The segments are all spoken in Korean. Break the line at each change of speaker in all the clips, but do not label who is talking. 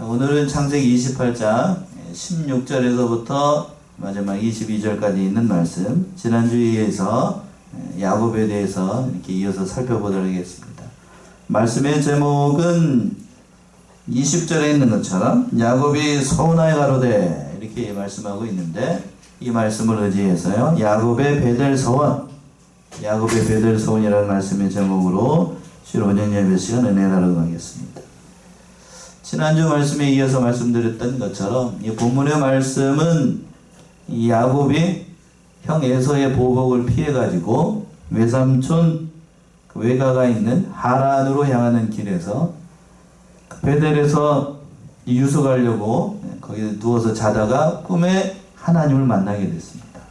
오늘은 창세기 28장 16절에서부터 마지막 22절까지 있는 말씀, 지난주에 이어서 야곱에 대해서 이렇게 이어서 살펴보도록 하겠습니다. 말씀의 제목은 20절에 있는 것처럼 야곱이 서운하여 가로되 이렇게 말씀하고 있는데, 이 말씀을 의지해서요, 야곱의 베델 서원, 야곱의 베델 서원이라는 말씀의 제목으로 주로 오전 예배 시간 은혜 나누고 하겠습니다. 지난주 말씀에 이어서 말씀드렸던 것처럼 이 본문의 말씀은 이 야곱이 형 에서의 보복을 피해가지고 외삼촌 그 외가가 있는 하란으로 향하는 길에서 베델에서 유숙하려고 거기에 누워서 자다가 꿈에 하나님을 만나게 됐습니다.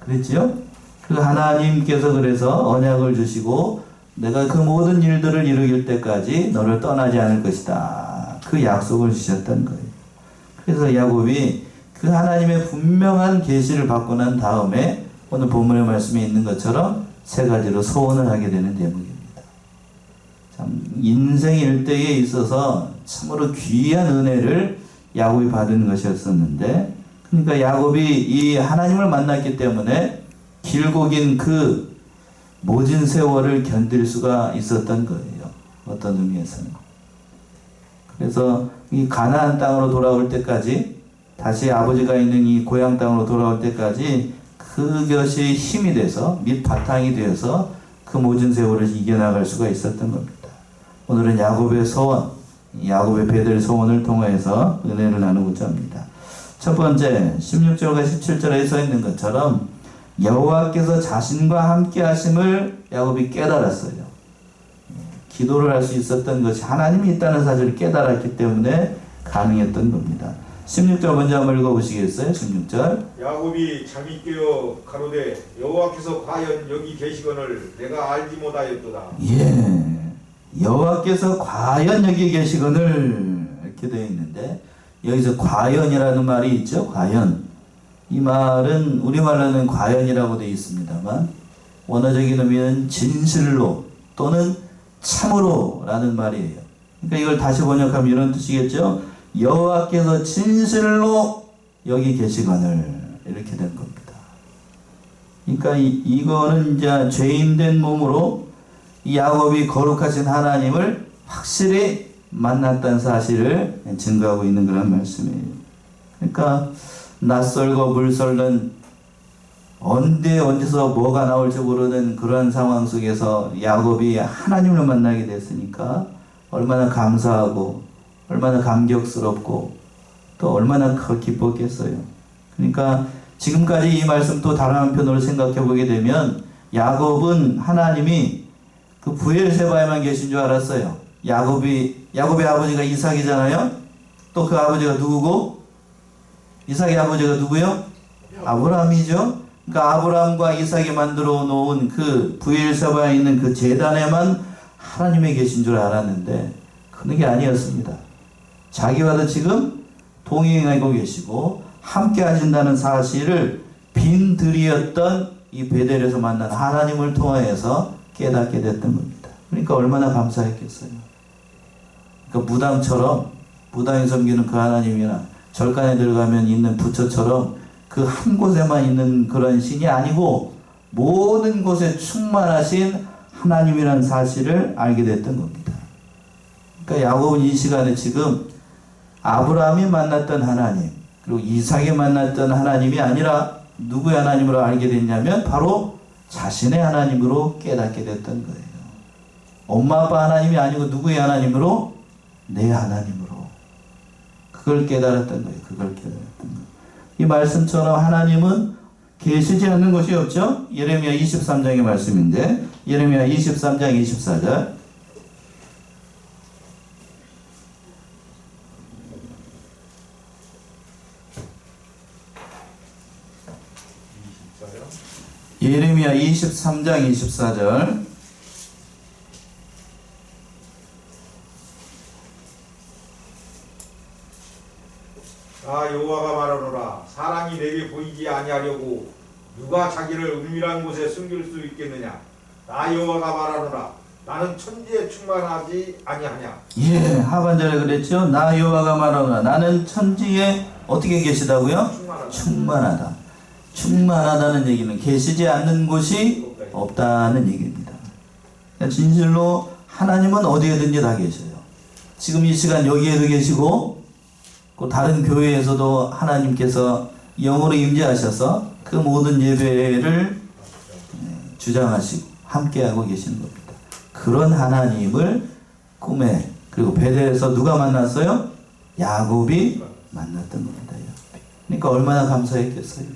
그랬지요? 그 하나님께서 그래서 언약을 주시고 내가 그 모든 일들을 이루길 때까지 너를 떠나지 않을 것이다, 그 약속을 주셨던 거예요. 그래서 야곱이 그 하나님의 분명한 계시를 받고 난 다음에 오늘 본문의 말씀에 있는 것처럼 세 가지로 소원을 하게 되는 대목입니다. 참 인생 일대에 있어서 참으로 귀한 은혜를 야곱이 받은 것이었었는데, 그러니까 야곱이 이 하나님을 만났기 때문에 길고 긴 그 모진 세월을 견딜 수가 있었던 거예요. 어떤 의미에서는. 그래서 이 가나안 땅으로 돌아올 때까지, 다시 아버지가 있는 이 고향 땅으로 돌아올 때까지 그것이 힘이 돼서 밑바탕이 되어서 그 모진 세월을 이겨나갈 수가 있었던 겁니다. 오늘은 야곱의 소원, 야곱의 베델 소원을 통해서 은혜를 나누고자 합니다. 첫 번째 16절과 17절에 써 있는 것처럼 여호와께서 자신과 함께 하심을 야곱이 깨달았어요. 기도를 할 수 있었던 것이 하나님이 있다는 사실을 깨달았기 때문에 가능했던 겁니다. 16절 먼저 한번 읽어보시겠어요? 16절.
야곱이 잠이 깨어 가로되 여호와께서 과연 여기 계시거늘 내가 알지 못하였도다.
예, 여호와께서 과연 여기 계시거늘 이렇게 되어 있는데, 여기서 과연이라는 말이 있죠. 과연. 이 말은 우리말로는 과연이라고 되어 있습니다만 원어적인 의미는 진실로 또는 참으로 라는 말이에요. 그러니까 이걸 다시 번역하면 이런 뜻이겠죠. 여호와께서 진실로 여기 계시거늘 이렇게 된 겁니다. 그러니까 이거는 이제 죄인된 몸으로 이 야곱이 거룩하신 하나님을 확실히 만났다는 사실을 증거하고 있는 그런 말씀이에요. 그러니까 낯설고 물설는 어디서 뭐가 나올지 모르는 그런 상황 속에서 야곱이 하나님을 만나게 됐으니까 얼마나 감사하고 얼마나 감격스럽고 또 얼마나 기뻤겠어요. 그러니까 지금까지 이 말씀 또 다른 한편으로 생각해 보게 되면 야곱은 하나님이 그 브엘세바에만 계신 줄 알았어요. 야곱의 아버지가 이삭이잖아요. 또 그 아버지가 누구고? 이삭의 아버지가 누구요? 아브라함이죠. 그러니까 아브라함과 이삭이 만들어 놓은 그 브엘세바에 있는 그 제단에만 하나님이 계신 줄 알았는데 그런 게 아니었습니다. 자기와도 지금 동행하고 계시고 함께 하신다는 사실을 빈들이었던 이 베델에서 만난 하나님을 통하여서 깨닫게 됐던 겁니다. 그러니까 얼마나 감사했겠어요. 그러니까 무당이 섬기는 그 하나님이나 절간에 들어가면 있는 부처처럼 그 한 곳에만 있는 그런 신이 아니고 모든 곳에 충만하신 하나님이라는 사실을 알게 됐던 겁니다. 그러니까 야곱은 이 시간에 지금 아브라함이 만났던 하나님, 그리고 이삭이 만났던 하나님이 아니라 누구의 하나님으로 알게 됐냐면 바로 자신의 하나님으로 깨닫게 됐던 거예요. 엄마 아빠 하나님이 아니고 누구의 하나님으로? 내 하나님으로. 그걸 깨달았던 거예요. 그걸 깨달았던 거예요. 이 말씀처럼 하나님은 계시지 않는 것이 없죠. 예레미야 23장의 말씀인데, 예레미야 23장 24절. 예레미야 23장 24절.
나 여호와가 말하노라. 사람이 내게 보이지 아니하려고 누가 자기를 은밀한 곳에 숨길 수 있겠느냐. 나 여호와가 말하노라. 나는 천지에 충만하지 아니하냐.
예, 하반절에 그랬죠. 나 여호와가 말하노라 나는 천지에 어떻게 계시다고요? 충만하다. 충만하다는 얘기는 계시지 않는 곳이 없다는 얘기입니다. 그러니까 진실로 하나님은 어디에든지 다 계셔요. 지금 이 시간 여기에도 계시고 그 다른 교회에서도 하나님께서 영으로 임재하셔서 그 모든 예배를 주장하시고 함께하고 계시는 겁니다. 그런 하나님을 꿈에 그리고 베델에서 누가 만났어요? 야곱이 만났던 겁니다. 그러니까 얼마나 감사했겠어요.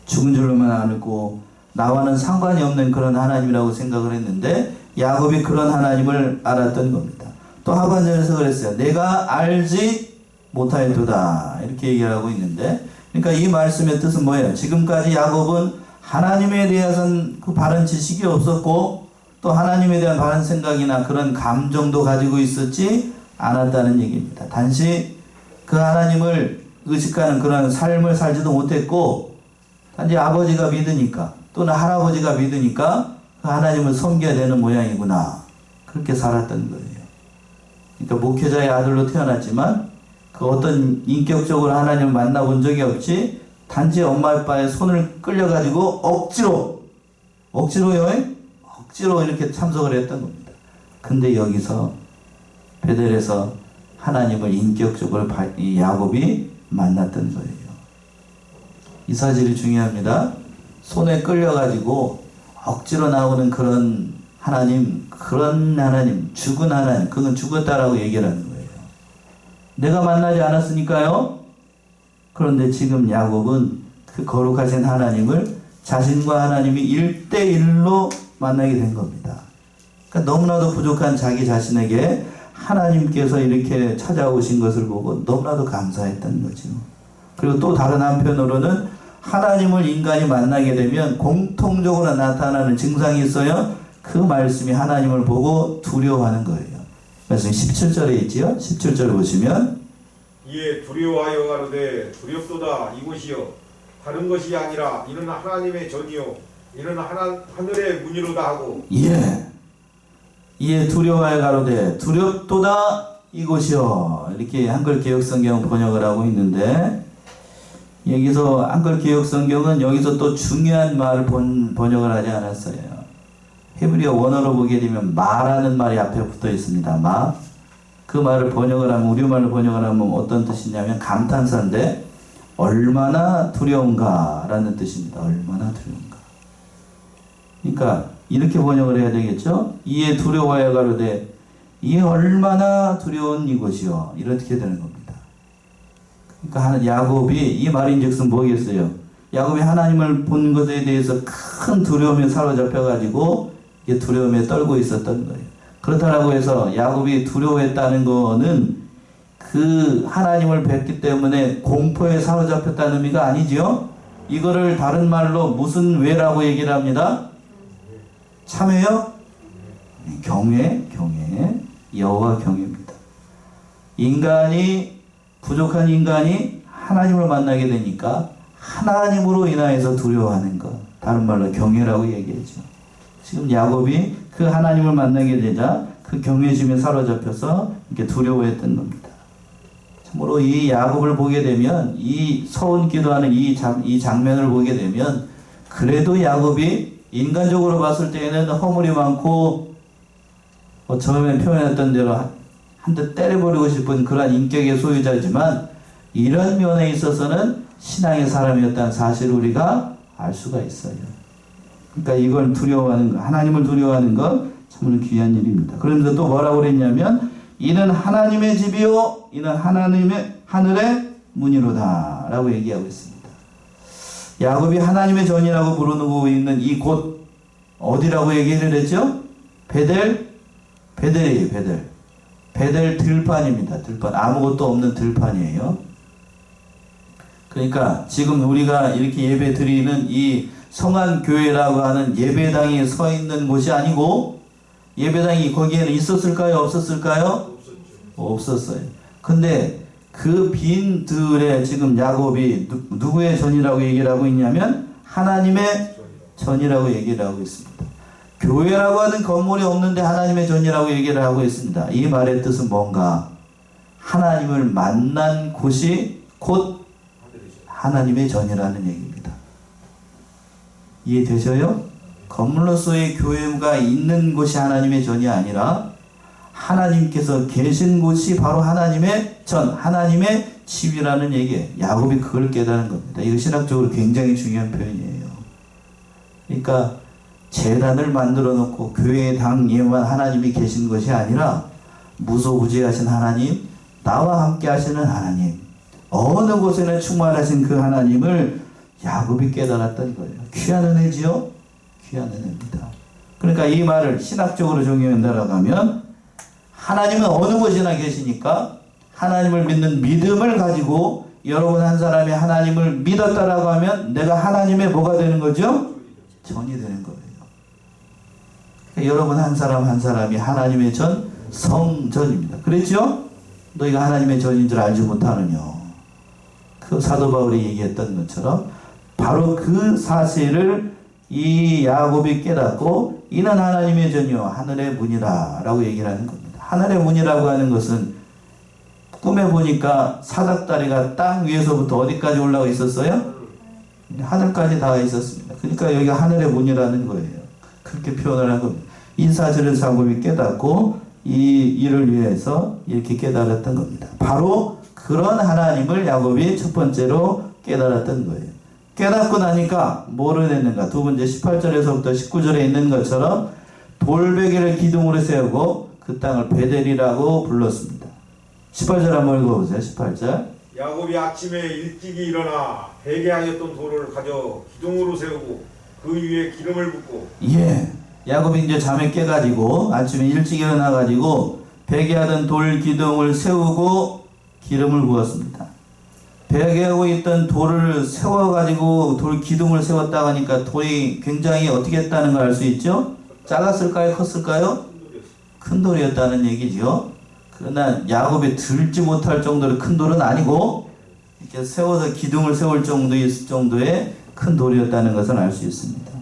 죽은 줄로만 알고 나와는 상관이 없는 그런 하나님이라고 생각을 했는데 야곱이 그런 하나님을 알았던 겁니다. 또 하반절에서 그랬어요. 내가 알지 못하였도다 이렇게 얘기를 하고 있는데 그러니까 이 말씀의 뜻은 뭐예요? 지금까지 야곱은 하나님에 대해서는 그 바른 지식이 없었고 또 하나님에 대한 바른 생각이나 그런 감정도 가지고 있었지 않았다는 얘기입니다. 단지 그 하나님을 의식하는 그런 삶을 살지도 못했고 단지 아버지가 믿으니까 또는 할아버지가 믿으니까 그 하나님을 섬겨야 되는 모양이구나 그렇게 살았던 거예요. 그러니까 목회자의 아들로 태어났지만 그 어떤 인격적으로 하나님을 만나본 적이 없지 단지 엄마 아빠의 손을 끌려가지고 억지로 이렇게 참석을 했던 겁니다. 근데 여기서 베델에서 하나님을 인격적으로 이 야곱이 만났던 거예요. 이 사실이 중요합니다. 손에 끌려가지고 억지로 나오는 그런 하나님, 죽은 하나님, 그건 죽었다라고 얘기를 하는 거예요. 내가 만나지 않았으니까요. 그런데 지금 야곱은 그 거룩하신 하나님을 자신과 하나님이 1대1로 만나게 된 겁니다. 그러니까 너무나도 부족한 자기 자신에게 하나님께서 이렇게 찾아오신 것을 보고 너무나도 감사했던 거죠. 그리고 또 다른 한편으로는 하나님을 인간이 만나게 되면 공통적으로 나타나는 증상이 있어요. 그 말씀이 하나님을 보고 두려워하는 거예요. 말씀 17절에 있지요. 17절 보시면
이에 두려워하여 가로되 두렵도다 이곳이여 다른 것이 아니라 이는 하나님의 전이요 이는 하늘의 문이로다 하고
이에 두려워하여 가로되 두렵도다 이곳이요 이렇게 한글 개혁성경 번역을 하고 있는데 여기서 한글 개혁성경은 여기서 또 중요한 말을 번역을 하지 않았어요. 히브리어 원어로 보게 되면 마라는 말이 앞에 붙어 있습니다. 마. 그 말을 번역을 하면 우리말로 번역을 하면 어떤 뜻이냐면 감탄사인데 얼마나 두려운가 라는 뜻입니다. 얼마나 두려운가. 그러니까 이렇게 번역을 해야 되겠죠. 이에 두려워하여 가로되 이 얼마나 두려운 이곳이요 이렇게 되는 겁니다. 그러니까 야곱이 이 말인즉슨 뭐겠어요? 야곱이 하나님을 본 것에 대해서 큰 두려움에 사로잡혀 가지고 이게 두려움에 떨고 있었던 거예요. 그렇다고 해서 야곱이 두려워했다는 거는 그 하나님을 뵙기 때문에 공포에 사로잡혔다는 의미가 아니지요. 이거를 다른 말로 무슨 왜라고 얘기를 합니다. 참회요? 경외, 여호와 경외입니다. 부족한 인간이 하나님을 만나게 되니까 하나님으로 인하여서 두려워하는 것, 다른 말로 경외라고 얘기하죠. 지금 야곱이 그 하나님을 만나게 되자 그 경외심에 사로잡혀서 이렇게 두려워했던 겁니다. 참으로 이 야곱을 보게 되면 이 서운 기도하는 이 장면을 보게 되면 그래도 야곱이 인간적으로 봤을 때에는 허물이 많고 처음에 표현했던 대로 한 대 때려버리고 싶은 그러한 인격의 소유자지만 이런 면에 있어서는 신앙의 사람이었다는 사실을 우리가 알 수가 있어요. 그러니까 이걸 두려워하는 것, 하나님을 두려워하는 건 참으로 귀한 일입니다. 그러면서 또 뭐라고 그랬냐면 이는 하나님의 집이요 이는 하늘의 문이로다 라고 얘기하고 있습니다. 야곱이 하나님의 전이라고 부르고 있는 이 곳 어디라고 얘기를 했죠? 베델이에요. 베델 들판입니다. 들판, 아무것도 없는 들판이에요. 그러니까 지금 우리가 이렇게 예배 드리는 이 성안교회라고 하는 예배당이 서 있는 곳이 아니고 예배당이 거기에는 있었을까요? 없었을까요? 없었어요. 근데 그 빈 들에 지금 야곱이 누구의 전이라고 얘기를 하고 있냐면 하나님의 전이라고 얘기를 하고 있습니다. 교회라고 하는 건물이 없는데 하나님의 전이라고 얘기를 하고 있습니다. 이 말의 뜻은 뭔가? 하나님을 만난 곳이 곧 하나님의 전이라는 얘기입니다. 이해되셔요? 건물로서의 교회가 있는 곳이 하나님의 전이 아니라 하나님께서 계신 곳이 바로 하나님의 전, 하나님의 집이라는 얘기예요. 야곱이 그걸 깨달은 겁니다. 이거 신학적으로 굉장히 중요한 표현이에요. 그러니까 제단을 만들어 놓고 교회의 당에만 하나님이 계신 것이 아니라 무소부지하신 하나님, 나와 함께 하시는 하나님, 어느 곳에나 충만하신 그 하나님을 야곱이 깨달았던 거예요. 귀한 은혜지요? 귀한 은혜입니다. 그러니까 이 말을 신학적으로 정의한다라고 하면 하나님은 어느 곳이나 계시니까 하나님을 믿는 믿음을 가지고 여러분 한 사람이 하나님을 믿었다라고 하면 내가 하나님의 뭐가 되는 거죠? 전이 되는 거예요. 그러니까 여러분 한 사람 한 사람이 하나님의 전, 성전입니다. 그랬죠? 너희가 하나님의 전인 줄 알지 못하느냐. 그 사도 바울이 얘기했던 것처럼 바로 그 사실을 이 야곱이 깨닫고 이는 하나님의 전이요 하늘의 문이라 라고 얘기를 하는 겁니다. 하늘의 문이라고 하는 것은 꿈에 보니까 사닥다리가 땅 위에서부터 어디까지 올라가 있었어요? 하늘까지 닿아 있었습니다. 그러니까 여기가 하늘의 문이라는 거예요. 그렇게 표현을 한 겁니다. 이 사실을 야곱이 깨닫고 이 일을 위해서 이렇게 깨달았던 겁니다. 바로 그런 하나님을 야곱이 첫 번째로 깨달았던 거예요. 깨닫고 나니까 뭐를 했는가? 두 번째 18절에서부터 19절에 있는 것처럼 돌베개를 기둥으로 세우고 그 땅을 베델이라고 불렀습니다. 18절 한번 읽어보세요. 18절.
야곱이 아침에 일찍이 일어나 베개하였던 돌을 가져 기둥으로 세우고 그 위에 기름을 붓고.
예. 야곱이 이제 잠에 깨가지고 아침에 일찍 일어나가지고 베개하던 돌 기둥을 세우고 기름을 부었습니다. 베개하고 있던 돌을 세워가지고 돌 기둥을 세웠다 하니까 돌이 굉장히 어떻게 했다는 걸 알 수 있죠? 작았을까요? 컸을까요? 큰 돌이었다는 얘기죠. 그러나 야곱이 들지 못할 정도로 큰 돌은 아니고 이렇게 세워서 기둥을 세울 정도의 큰 돌이었다는 것을 알 수 있습니다.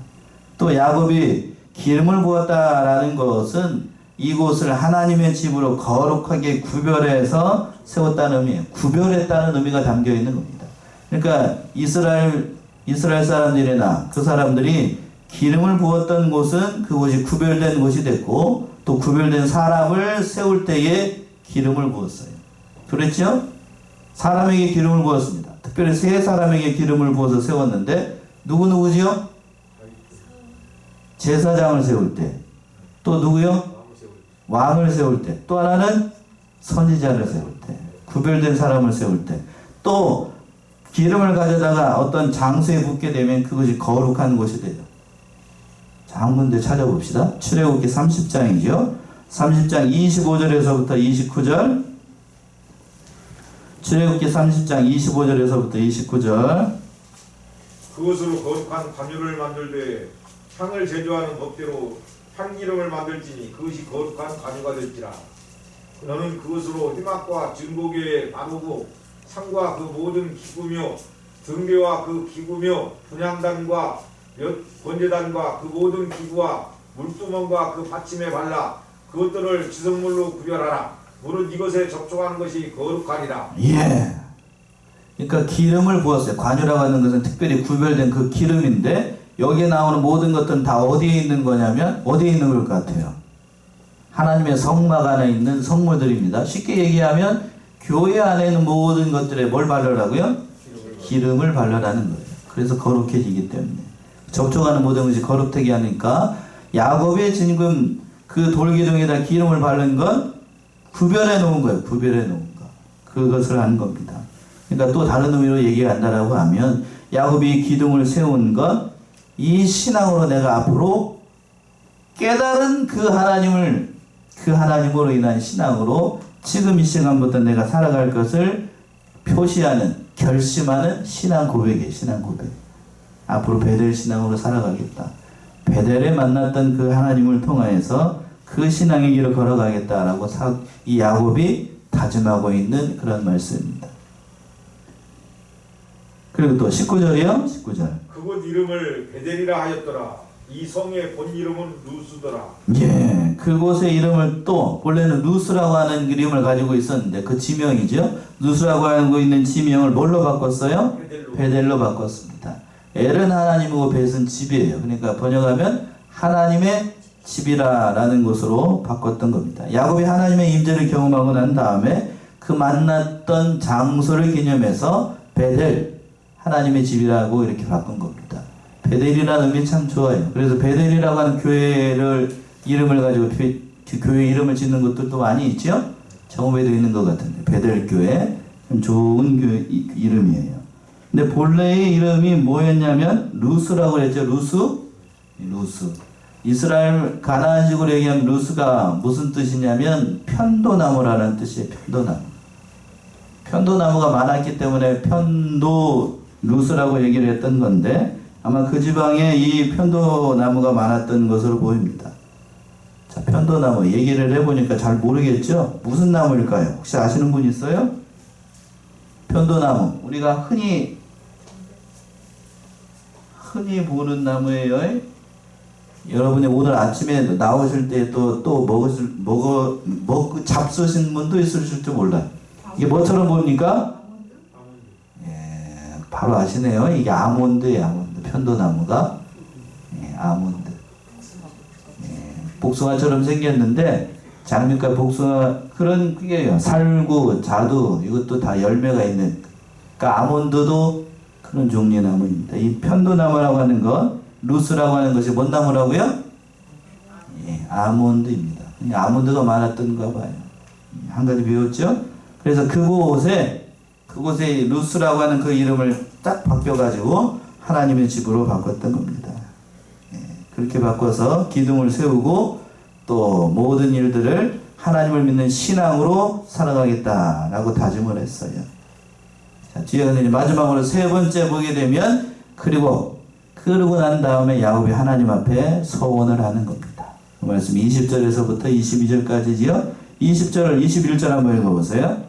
또 야곱이 기름을 부었다라는 것은 이곳을 하나님의 집으로 거룩하게 구별해서 세웠다는 의미예요. 구별했다는 의미가 담겨 있는 겁니다. 그러니까 이스라엘 사람들이나 그 사람들이 기름을 부었던 곳은 그곳이 구별된 곳이 됐고 또 구별된 사람을 세울 때에 기름을 부었어요. 그랬죠? 사람에게 기름을 부었습니다. 특별히 세 사람에게 기름을 부어서 세웠는데 누구지요? 제사장을 세울 때. 또 누구요? 왕을 세울 때. 또 하나는 선지자를 세울 때. 구별된 사람을 세울 때. 또 기름을 가져다가 어떤 장소에 붓게 되면 그것이 거룩한 곳이 돼요. 자, 한 군데 찾아봅시다. 출애굽기 30장이죠. 30장 25절에서부터 29절. 출애굽기 30장 25절에서부터 29절.
그것으로 거룩한 관유를 만들되 향을 제조하는 법대로 향기름을 만들지니 그것이 거룩한 관유가 될지라. 너는 그것으로 희막과 증거궤에 바르고 상과 그 모든 기구며 등대와 그 기구며 분향단과 번제단과 그 모든 기구와 물두멍과 그 받침에 발라 그것들을 지성물로 구별하라. 무릇 이것에 접촉하는 것이 거룩하리라.
예. 그러니까 기름을 부었어요. 관유라고 하는 것은 특별히 구별된 그 기름인데 여기에 나오는 모든 것들은 다 어디에 있는 거냐면 어디에 있는 것 같아요? 하나님의 성막 안에 있는 성물들입니다. 쉽게 얘기하면 교회 안에 있는 모든 것들에 뭘 바르라고요? 기름을 바르라는 거예요. 그래서 거룩해지기 때문에 접촉하는 모든 것이 거룩되게 하니까 야곱이 지금 그 돌기둥에다 기름을 바른 건 구별해 놓은 거예요. 구별해 놓은 거. 그것을 한 겁니다. 그러니까 또 다른 의미로 얘기한다라고 하면 야곱이 기둥을 세운 건 이 신앙으로 내가 앞으로 깨달은 그 하나님으로 인한 신앙으로 지금 이 시간부터 내가 살아갈 것을 표시하는, 결심하는 신앙 고백이에요. 신앙 고백. 앞으로 베델 신앙으로 살아가겠다. 베델에 만났던 그 하나님을 통하여서 그 신앙의 길을 걸어가겠다라고 이 야곱이 다짐하고 있는 그런 말씀입니다. 그리고 또 19절이요. 19절.
그곳 이름을 베델이라 하였더라. 이 성의 본 이름은 루스더라.
예, 그곳의 이름을 또 원래는 루스라고 하는 이름을 가지고 있었는데 그 지명이죠. 루스라고 하고 있는 지명을 뭘로 바꿨어요? 베델로 바꿨습니다. 엘은 하나님이고 벳은 집이에요. 그러니까 번역하면 하나님의 집이라라는 것으로 바꿨던 겁니다. 야곱이 하나님의 임재를 경험하고 난 다음에 그 만났던 장소를 기념해서 베델, 하나님의 집이라고 이렇게 바꾼 겁니다. 베델이라는 의미 참 좋아요. 그래서 베델이라고 하는 교회를 이름을 가지고 교회 이름을 짓는 것들도 많이 있죠. 정읍에도 있는 것 같은데 베델 교회 참 좋은 교회 이름이에요. 근데 본래의 이름이 뭐였냐면 루스라고 그랬죠. 루스. 이스라엘 가나안식으로 얘기하면 루스가 무슨 뜻이냐면 편도나무라는 뜻이에요. 편도나무가 많았기 때문에 편도 루스라고 얘기를 했던 건데 아마 그 지방에 이 편도나무가 많았던 것으로 보입니다. 자, 편도나무 얘기를 해보니까 잘 모르겠죠? 무슨 나무일까요? 혹시 아시는 분 있어요? 편도나무. 우리가 흔히 보는 나무예요. 여러분이 오늘 아침에 나오실 때 또 잡수신 분도 있으실지 몰라요. 이게 뭐처럼 보입니까? 예, 바로 아시네요. 이게 아몬드예요. 편도나무가. 예, 아몬드. 예, 복숭아처럼 생겼는데 장미과 복숭아 그런 그게요. 살구, 자두 이것도 다 열매가 있는. 그러니까 아몬드도 그런 종류의 나무입니다. 이 편도나무라고 하는 것, 루스라고 하는 것이 뭔 나무라고요? 예, 아몬드입니다. 아몬드가 많았던가 봐요. 한 가지 배웠죠? 그래서 그곳에 루스라고 하는 그 이름을 딱 바뀌어가지고 하나님의 집으로 바꿨던 겁니다. 예, 그렇게 바꿔서 기둥을 세우고 또 모든 일들을 하나님을 믿는 신앙으로 살아가겠다라고 다짐을 했어요. 자, 뒤에 가서 마지막으로 세 번째 보게 되면 그러고 난 다음에 야곱이 하나님 앞에 서원을 하는 겁니다. 그 말씀 20절에서부터 22절까지지요. 20절, 21절 한번 읽어보세요.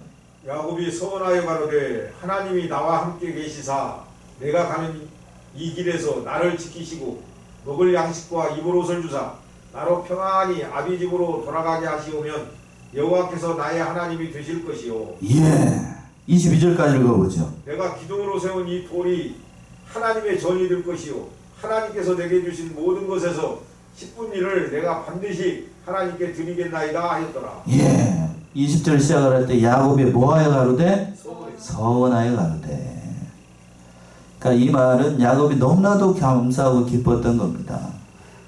야곱이 서원하여 가로되 하나님이 나와 함께 계시사 내가 가는 이 길에서 나를 지키시고 먹을 양식과 입을 옷을 주사 나로 평안히 아비 집으로 돌아가게 하시오면 여호와께서 나의 하나님이 되실 것이요.
예. 22절까지 읽어보죠.
내가 기둥으로 세운 이 돌이 하나님의 전이 될 것이요. 하나님께서 내게 주신 모든 것에서 10분 일을 내가 반드시 하나님께 드리겠나이다 하였더라.
예. 20절 시작을 할 때 야곱이 뭐하여 가로되? 서원하여 가로되. 그러니까 이 말은 야곱이 너무나도 감사하고 기뻤던 겁니다.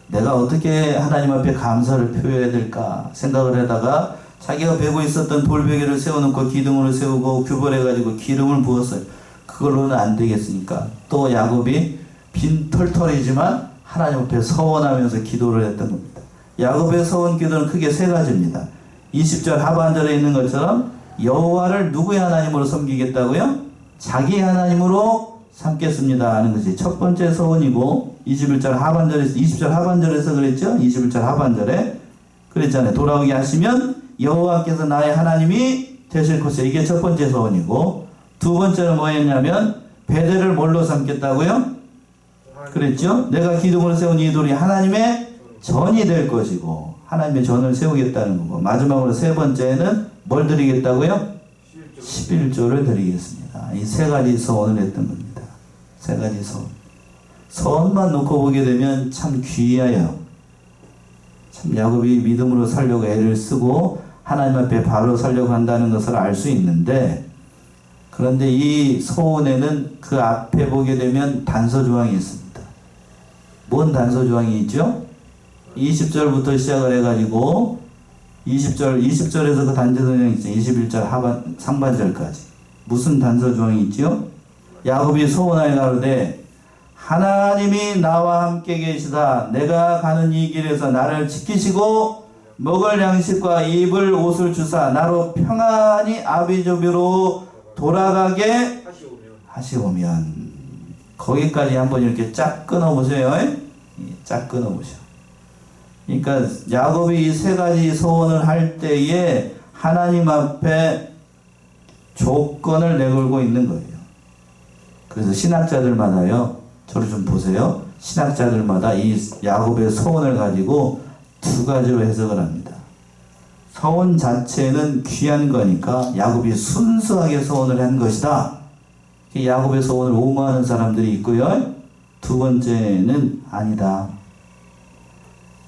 내가 어떻게 하나님 앞에 감사를 표해야 될까 생각을 하다가 자기가 베고 있었던 돌베개를 세워놓고 기둥으로 세우고 규벌해가지고 기름을 부었어요. 그걸로는 안 되겠으니까 또 야곱이 빈 털털이지만 하나님 앞에 서원하면서 기도를 했던 겁니다. 야곱의 서원 기도는 크게 세 가지입니다. 20절 하반절에 있는 것처럼 여호와를 누구의 하나님으로 섬기겠다고요? 자기 하나님으로 삼겠습니다 하는 것이 첫 번째 서원이고 20절 하반절에서 그랬죠? 20절 하반절에 그랬잖아요. 돌아오게 하시면 여호와께서 나의 하나님이 되실 것이에요. 이게 첫 번째 서원이고 두 번째는 뭐였냐면 베델을 뭘로 삼겠다고요? 그랬죠? 내가 기둥으로 세운 이 돌이 하나님의 전이 될 것이고 하나님의 전을 세우겠다는 거고 마지막으로 세 번째는 뭘 드리겠다고요? 11조를 드리겠습니다. 이 세 가지 서원을 했던 겁니다. 세 가지 서원. 서원만 놓고 보게 되면 참 귀해요. 참 야곱이 믿음으로 살려고 애를 쓰고 하나님 앞에 바로 살려고 한다는 것을 알 수 있는데 그런데 이 서원에는 그 앞에 보게 되면 단서조항이 있습니다. 뭔 단서조항이 있죠? 20절부터 시작을 해가지고 20절에서 그 단서조항이 있죠. 21절 상반절까지. 무슨 단서조항이 있죠? 야곱이 서원하여 가로되 하나님이 나와 함께 계시다. 내가 가는 이 길에서 나를 지키시고 먹을 양식과 입을 옷을 주사 나로 평안히 아비집으로 돌아가게 하시오면 거기까지 한번 이렇게 쫙 끊어보세요. 쫙 끊어보셔. 그러니까 야곱이 이 세 가지 소원을 할 때에 하나님 앞에 조건을 내걸고 있는 거예요. 그래서 신학자들마다요. 저를 좀 보세요. 신학자들마다 이 야곱의 소원을 가지고 두 가지로 해석을 합니다. 소원 자체는 귀한 거니까 야곱이 순수하게 소원을 한 것이다. 야곱의 소원을 옹호하는 사람들이 있고요. 두 번째는 아니다.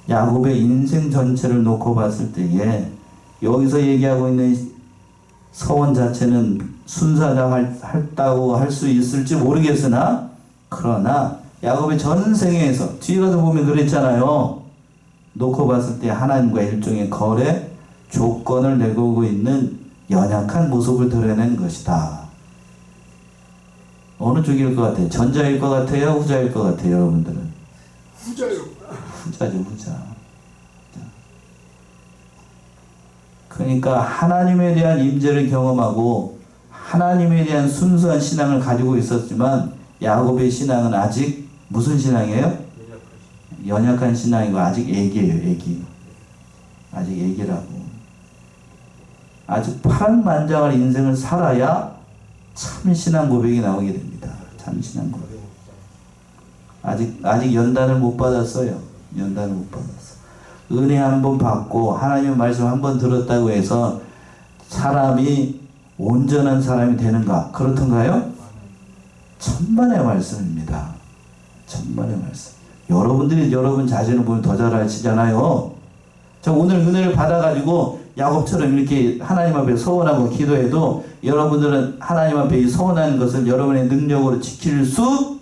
야곱의 인생 전체를 놓고 봤을 때에 여기서 얘기하고 있는 소원 자체는 순수하다고 할 수 있을지 모르겠으나 그러나 야곱의 전생에서 뒤에 가서 보면 그랬잖아요. 놓고 봤을 때 하나님과 일종의 거래 조건을 내걸고 있는 연약한 모습을 드러낸 것이다. 어느 쪽일 것 같아요? 전자일 것 같아요? 후자일 것 같아요? 여러분들은?
후자요.
후자죠, 후자. 그러니까 하나님에 대한 임재를 경험하고 하나님에 대한 순수한 신앙을 가지고 있었지만 야곱의 신앙은 아직 무슨 신앙이에요? 연약한 신앙이고 아직 애기예요, 애기. 아직 애기라고. 아주 파란만장한 인생을 살아야 참 신앙 고백이 나오게 됩니다. 참 신앙 고백. 아직 연단을 못 받았어요. 연단을 못 받았어. 은혜 한 번 받고 하나님의 말씀 한 번 들었다고 해서 사람이 온전한 사람이 되는가? 그렇던가요? 천만의 말씀입니다. 천만의 말씀. 여러분들이 여러분 자신을 보면 더 잘 아시잖아요. 저 오늘 은혜를 받아가지고 야곱처럼 이렇게 하나님 앞에 서원하고 기도해도 여러분들은 하나님 앞에 이 서원하는 것을 여러분의 능력으로 지킬 수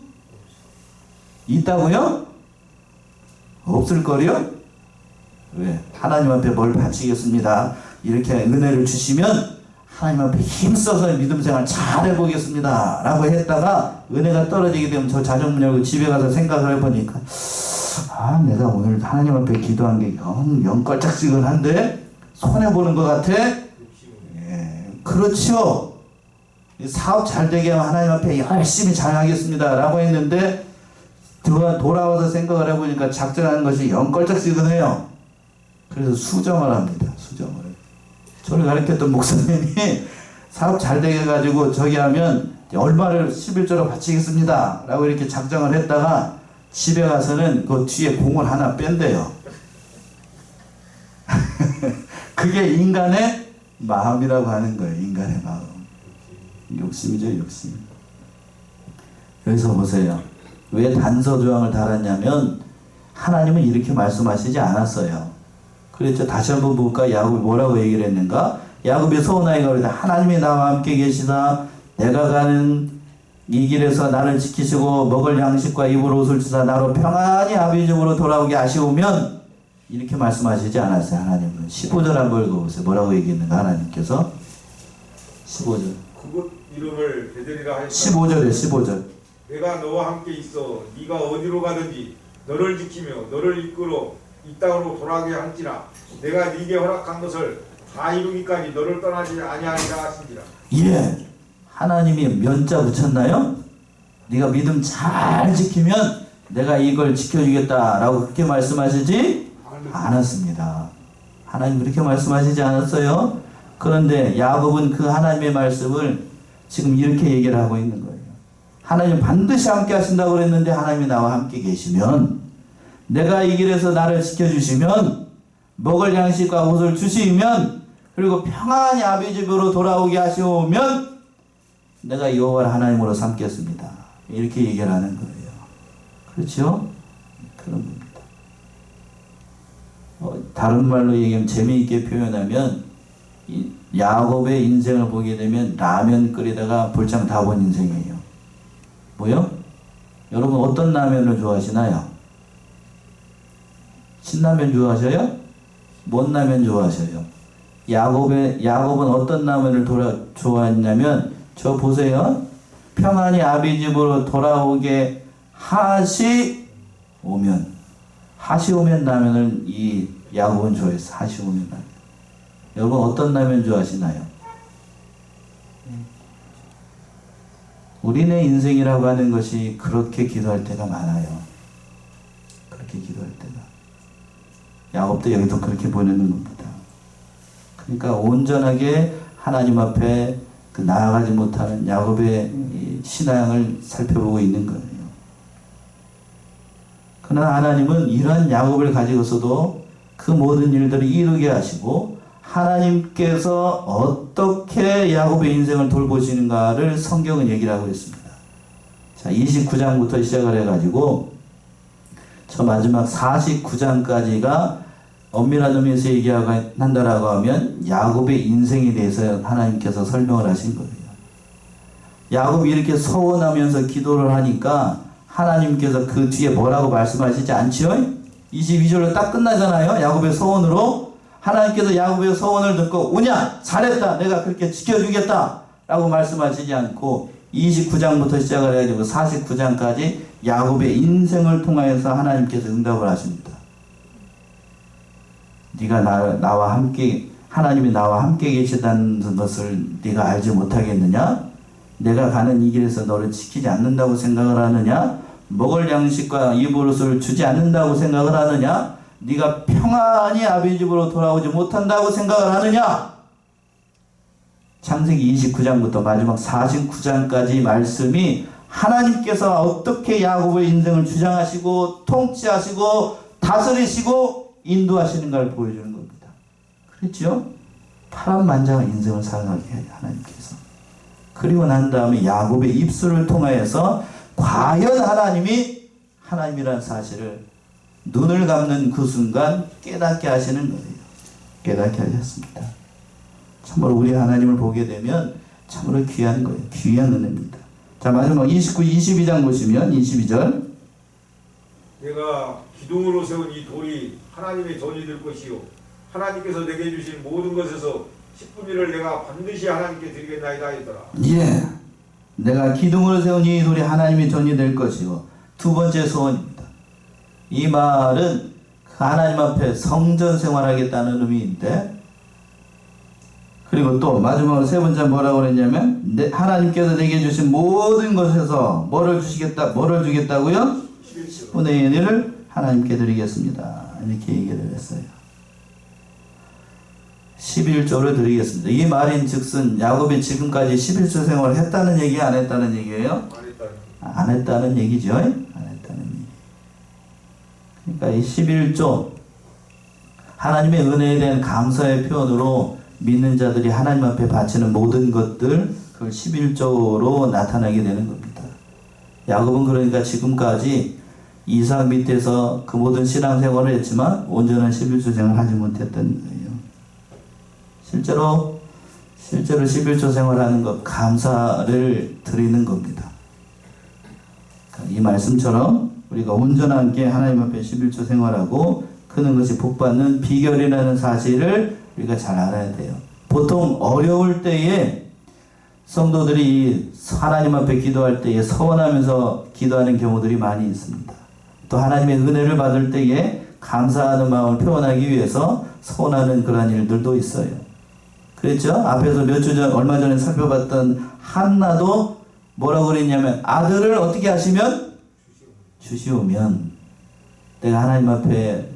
있다고요? 없을걸요? 왜? 하나님 앞에 뭘 바치겠습니다. 이렇게 은혜를 주시면 하나님 앞에 힘써서 믿음 생활 잘 해보겠습니다. 라고 했다가 은혜가 떨어지게 되면 저 자정문 열고 집에 가서 생각을 해보니까 내가 오늘 하나님 앞에 기도한 게 영 껄짝지근한데 손해보는 것 같아? 예, 그렇죠. 사업 잘 되게 하면 하나님 앞에 열심히 잘 하겠습니다. 라고 했는데 돌아와서 생각을 해보니까 작정하는 것이 영 껄짝지근해요. 그래서 수정을 합니다. 수정을. 저를 가르쳤던 목사님이 사업 잘 되게 해가지고 저기 하면 얼마를 11조로 바치겠습니다. 라고 이렇게 작정을 했다가 집에 가서는 그 뒤에 공을 하나 뺀대요. 그게 인간의 마음이라고 하는 거예요. 인간의 마음. 욕심이죠, 욕심. 여기서 보세요. 왜 단서조항을 달았냐면 하나님은 이렇게 말씀하시지 않았어요. 그랬죠. 다시 한번 볼까? 야곱이 뭐라고 얘기를 했는가? 야곱이 서운하게 가로되 하나님이 나와 함께 계시다. 내가 가는 이 길에서 나를 지키시고 먹을 양식과 입을 옷을 주사 나로 평안히 아버지 집으로 돌아오게 하시오면 이렇게 말씀하시지 않았어요. 하나님은. 15절 한번 읽어보세요. 뭐라고 얘기했는가? 하나님께서 15절.
그곳 이름을 베델이라 하였다.
15절이에요. 15절.
내가 너와 함께 있어 네가 어디로 가든지 너를 지키며 너를 이끌어 이 땅으로 돌아가게 할지라 내가 네게 허락한 것을 다 이루기까지 너를 떠나지 아니하리라 하신지라.
예. 하나님이 면자 붙였나요? 네가 믿음 잘 지키면 내가 이걸 지켜주겠다라고 그렇게 말씀하시지 않았습니다. 하나님 그렇게 말씀하시지 않았어요. 그런데 야곱은 그 하나님의 말씀을 지금 이렇게 얘기를 하고 있는 거예요. 하나님 반드시 함께 하신다고 그랬는데 하나님이 나와 함께 계시면 내가 이 길에서 나를 지켜주시면 먹을 양식과 옷을 주시면 그리고 평안히 아버지 집으로 돌아오게 하시오면 내가 여호와를 하나님으로 삼겠습니다. 이렇게 얘기를 하는 거예요. 그렇죠? 그런 겁니다. 다른 말로 얘기하면 재미있게 표현하면 야곱의 인생을 보게 되면 라면 끓이다가 볼장 다 본 인생이에요. 뭐요? 여러분 어떤 라면을 좋아하시나요? 신라면 좋아하셔요? 뭔 라면 좋아하셔요? 야곱은 어떤 라면을 좋아했냐면 저 보세요. 평안히 아비 집으로 돌아오게 하시오면 라면을 이 야곱은 좋아했어. 하시오면 라면. 여러분 어떤 라면 좋아하시나요? 우리네 인생이라고 하는 것이 그렇게 기도할 때가 많아요. 그렇게 기도할 때가. 야곱도 여기도 그렇게 보내는 겁니다. 그러니까 온전하게 하나님 앞에 나아가지 못하는 야곱의 신앙을 살펴보고 있는 거예요. 그러나 하나님은 이러한 야곱을 가지고서도 그 모든 일들을 이루게 하시고 하나님께서 어떻게 야곱의 인생을 돌보시는가를 성경은 얘기를 하고 있습니다. 자, 29장부터 시작을 해가지고 저 마지막 49장까지가 엄밀한 의미에서 얘기한다라고 하면 야곱의 인생에 대해서 하나님께서 설명을 하신 거예요. 야곱이 이렇게 서원하면서 기도를 하니까 하나님께서 그 뒤에 뭐라고 말씀하시지 않지요? 22절로 딱 끝나잖아요. 야곱의 서원으로. 하나님께서 야곱의 서원을 듣고 오냐? 잘했다. 내가 그렇게 지켜주겠다. 라고 말씀하시지 않고 29장부터 시작을 해가지고 49장까지 야곱의 인생을 통하여서 하나님께서 응답을 하십니다. 네가 나와 함께, 하나님이 나와 함께 계시다는 것을 네가 알지 못하겠느냐? 내가 가는 이 길에서 너를 지키지 않는다고 생각을 하느냐? 먹을 양식과 입을 옷을 주지 않는다고 생각을 하느냐? 네가 평안히 아버지 집으로 돌아오지 못한다고 생각을 하느냐? 창세기 29장부터 마지막 49장까지 말씀이 하나님께서 어떻게 야곱의 인생을 주장하시고 통치하시고 다스리시고 인도하시는가를 보여주는 겁니다. 그렇죠? 파란만장한 인생을 살아가게 해요, 하나님께서. 그리고 난 다음에 야곱의 입술을 통하여서 과연 하나님이 하나님이라는 사실을 눈을 감는 그 순간 깨닫게 하시는 거예요. 깨닫게 하셨습니다. 참으로 우리 하나님을 보게 되면 참으로 귀한 거예요. 귀한 은혜입니다. 자, 마지막 22장 보시면 22절.
내가 기둥으로 세운 이 돌이 하나님의 전이 될 것이요 하나님께서 내게 주신 모든 것에서 10분의 1을 내가 반드시 하나님께 드리겠나이다 했더라.
예, 내가 기둥으로 세운 이 돌이 하나님의 전이 될 것이고 두 번째 소원입니다. 이 말은 하나님 앞에 성전 생활하겠다는 의미인데, 그리고 또 마지막으로 세 번째 뭐라고 그랬냐면 하나님께서 내게 주신 모든 것에서 뭐를 주겠다고요? 10분의 1을 하나님께 드리겠습니다. 이렇게 얘기를 했어요. 11조를 드리겠습니다. 이 말인 즉슨 야곱이 지금까지 11조 생활을 했다는 얘기, 안 했다는 얘기예요? 안 했다는 얘기죠. 안 했다는 얘기. 그러니까 이 11조, 하나님의 은혜에 대한 감사의 표현으로 믿는 자들이 하나님 앞에 바치는 모든 것들, 그걸 11조로 나타나게 되는 겁니다. 야곱은 그러니까 지금까지 이삭 밑에서 그 모든 신앙생활을 했지만 온전한 11조 생활을 하지 못했던 거예요. 실제로 11조 생활하는 것, 감사를 드리는 겁니다. 이 말씀처럼 우리가 온전하게 하나님 앞에 11조 생활하고 그는 것이 복받는 비결이라는 사실을 우리가 잘 알아야 돼요. 보통 어려울 때에 성도들이 하나님 앞에 기도할 때에 서원하면서 기도하는 경우들이 많이 있습니다. 또 하나님의 은혜를 받을 때에 감사하는 마음을 표현하기 위해서 서원하는 그런 일들도 있어요. 그랬죠? 앞에서 몇 주 전, 얼마 전에 살펴봤던 한나도 뭐라고 그랬냐면 아들을 어떻게 하시면? 주시오면 내가 하나님 앞에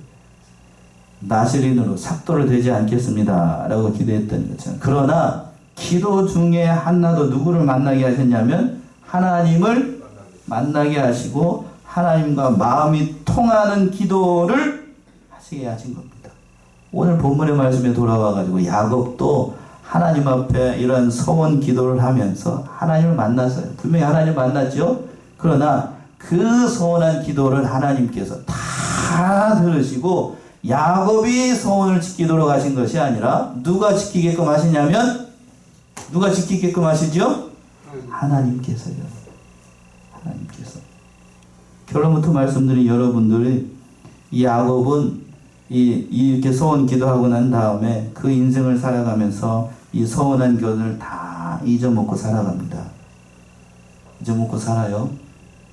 나시린으로 삭도를 되지 않겠습니다 라고 기도했던 것처럼, 그러나 기도 중에 한나도 누구를 만나게 하셨냐면 하나님을 만나게 하시고 하나님과 마음이 통하는 기도를 하시게 하신 겁니다. 오늘 본문의 말씀에 돌아와가지고 야곱도 하나님 앞에 이런 서원 기도를 하면서 하나님을 만났어요. 분명히 하나님을 만났죠. 그러나 그 서원한 기도를 하나님께서 다 들으시고 야곱이 서원을 지키도록 하신 것이 아니라 누가 지키게끔 하시냐면, 누가 지키게끔 하시죠? 하나님께서요. 하나님께서. 결론부터 말씀드린 여러분들이 이 야곱은 이렇게 서원 기도하고 난 다음에 그 인생을 살아가면서 이 서원한 것을 다 잊어먹고 살아갑니다. 잊어먹고 살아요.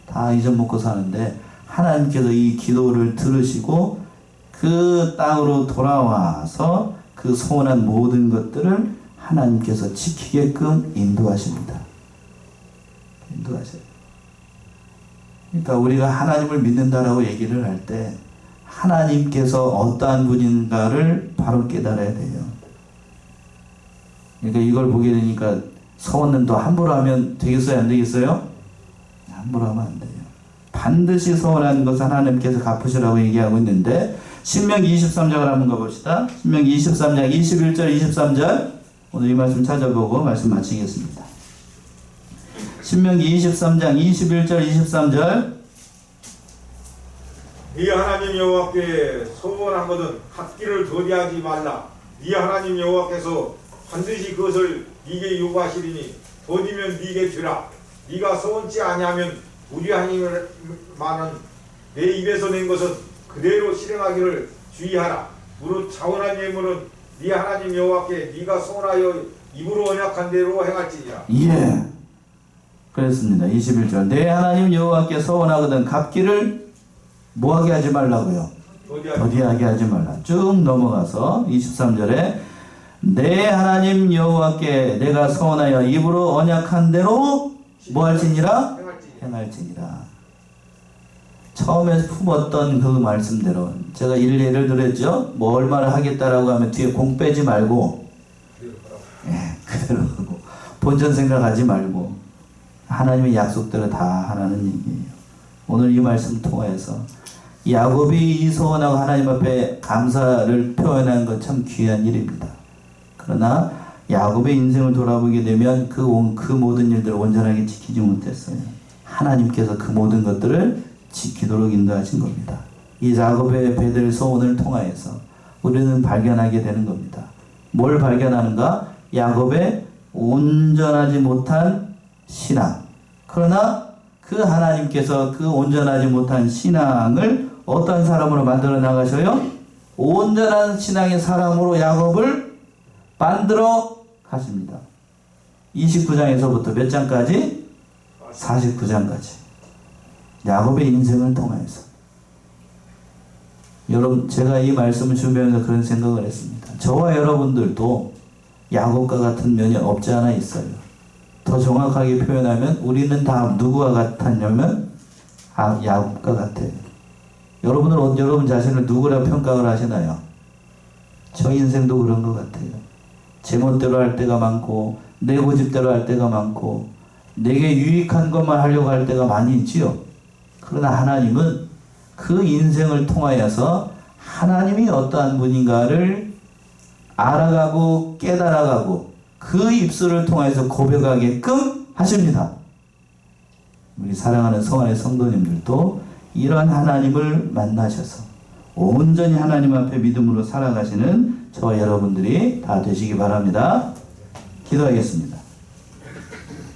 다 잊어먹고 사는데 하나님께서 이 기도를 들으시고 그 땅으로 돌아와서 그 서원한 모든 것들을 하나님께서 지키게끔 인도하십니다. 인도하셔요. 그러니까 우리가 하나님을 믿는다라고 얘기를 할 때 하나님께서 어떠한 분인가를 바로 깨달아야 돼요. 그러니까 이걸 보게 되니까 서원은 또 함부로 하면 되겠어요? 안 되겠어요? 함부로 하면 안 돼요. 반드시 서원하는 것은 하나님께서 갚으시라고 얘기하고 있는데, 신명기 23장을 한번 가봅시다. 신명기 23장 21절 23절 오늘 이 말씀 찾아보고 말씀 마치겠습니다. 신명기 23장 21절 23절
네 하나님 여호와께 소원하거든 갚기를 더디하지 말라. 네 하나님 여호와께서 반드시 그것을 네게 요구하시리니 더디면 네게 주라. 네가 서원치 아니하면 무리하니만은 내 입에서 낸 것은 그대로 실행하기를 주의하라. 무릇 자원한 예물은 네 하나님 여호와께 네가 소원하여 입으로 언약한 대로 행할지니라.
예, 그렇습니다. 21절 내 하나님 여호와께 서원하거든 갚기를 뭐하게 하지 말라고요? 더디하게 하지 말라. 쭉 넘어가서 23절에 내 하나님 여호와께 내가 서원하여 입으로 언약한 대로 뭐할지니라? 행할지니라. 처음에 품었던 그 말씀대로 제가 예를 들었죠. 뭐 얼마나 하겠다라고 하면 뒤에 공 빼지 말고 그대로 하고 본전 생각하지 말고 하나님의 약속대로 다 하라는 얘기예요. 오늘 이 말씀 통해서 야곱이 이 서원하고 하나님 앞에 감사를 표현한 건 참 귀한 일입니다. 그러나 야곱의 인생을 돌아보게 되면 그 모든 일들을 온전하게 지키지 못했어요. 하나님께서 그 모든 것들을 지키도록 인도하신 겁니다. 이 야곱의 베델 서원을 통하여서 우리는 발견하게 되는 겁니다. 뭘 발견하는가? 야곱의 온전하지 못한 신앙. 그러나 그 하나님께서 그 온전하지 못한 신앙을 어떤 사람으로 만들어 나가셔요? 온전한 신앙의 사람으로 야곱을 만들어 가십니다. 29장에서부터 몇 장까지? 49장까지. 야곱의 인생을 통해서. 여러분, 제가 이 말씀을 주면서 그런 생각을 했습니다. 저와 여러분들도 야곱과 같은 면이 없지 않아 있어요. 더 정확하게 표현하면 우리는 다 누구와 같았냐면 야곱과 같아요. 여러분은 여러분 자신을 누구라 평가를 하시나요? 저 인생도 그런 것 같아요. 제멋대로 할 때가 많고 내 고집대로 할 때가 많고 내게 유익한 것만 하려고 할 때가 많이 있지요. 그러나 하나님은 그 인생을 통하여서 하나님이 어떠한 분인가를 알아가고 깨달아가고 그 입술을 통해서 고백하게끔 하십니다. 우리 사랑하는 성안의 성도님들도 이런 하나님을 만나셔서 온전히 하나님 앞에 믿음으로 살아가시는 저와 여러분들이 다 되시기 바랍니다. 기도하겠습니다.